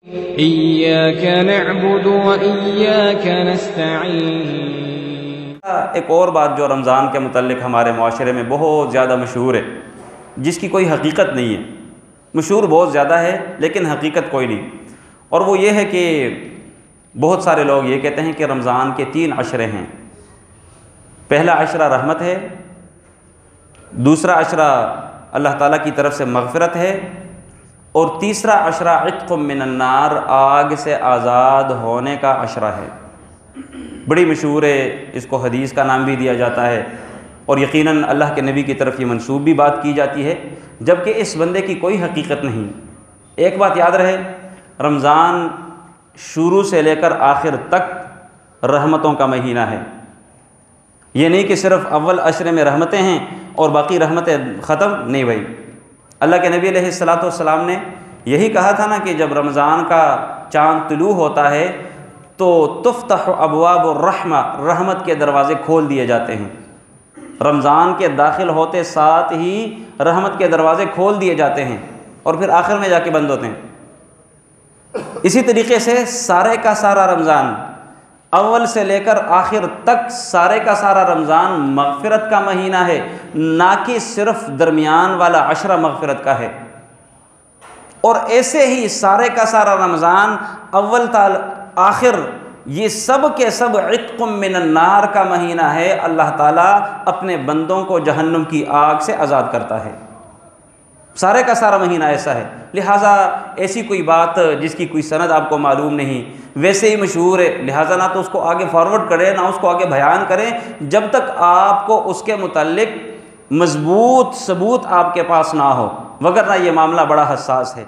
إياك نعبد وإياك نستعين۔ ایک اور بات جو رمضان کے متعلق ہمارے معاشرے میں بہت زیادہ مشہور ہے، جس کی کوئی حقیقت نہیں ہے، مشہور بہت زیادہ ہے لیکن حقیقت کوئی نہیں، اور وہ یہ ہے کہ بہت سارے لوگ یہ کہتے ہیں کہ رمضان کے 3 عشرے ہیں۔ پہلا عشرہ رحمت ہے، دوسرا عشرہ اللہ تعالیٰ کی طرف سے مغفرت ہے، اور تیسرا عشرہ عتق من النار، آگ سے آزاد ہونے کا عشرہ ہے۔ بڑی مشہور ہے، اس کو حدیث کا نام بھی دیا جاتا ہے، اور یقیناً اللہ کے نبی کی طرف یہ منسوب بھی بات کی جاتی ہے، جبکہ اس بندے کی کوئی حقیقت نہیں۔ ایک بات یاد رہے، رمضان شروع سے لے کر آخر تک رحمتوں کا مہینہ ہے۔ یہ نہیں کہ صرف اول عشرے میں رحمتیں ہیں اور باقی رحمتیں ختم، نہیں بھائی۔ اللہ کے نبی علیہ السلام نے یہی کہا تھا نا کہ جب رمضان کا چاند طلوع ہوتا ہے تو تفتح ابواب الرحمہ، رحمت کے دروازے کھول دیے جاتے ہیں۔ رمضان کے داخل ہوتے ساتھ ہی رحمت کے دروازے کھول دیے جاتے ہیں اور پھر آخر میں جا کے بند ہوتے ہیں۔ اسی طریقے سے سارے کا سارا رمضان، اول سے لے کر آخر تک سارے کا سارا رمضان مغفرت کا مہینہ ہے، نہ کہ صرف درمیان والا عشرہ مغفرت کا ہے۔ اور ایسے ہی سارے کا سارا رمضان اول تا آخر یہ سب کے سب عتق من النار کا مہینہ ہے۔ اللہ تعالیٰ اپنے بندوں کو جہنم کی آگ سے آزاد کرتا ہے۔ سارے کا سارا مہینہ ایسا ہے، لہٰذا ایسی کوئی بات جس کی کوئی سند آپ کو معلوم نہیں، ویسے ہی مشہور ہے، لہٰذا نہ تو اس کو آگے فارورڈ کریں نہ اس کو آگے بیان کریں جب تک آپ کو اس کے متعلق مضبوط ثبوت آپ کے پاس نہ ہو، وگرنہ یہ معاملہ بڑا حساس ہے۔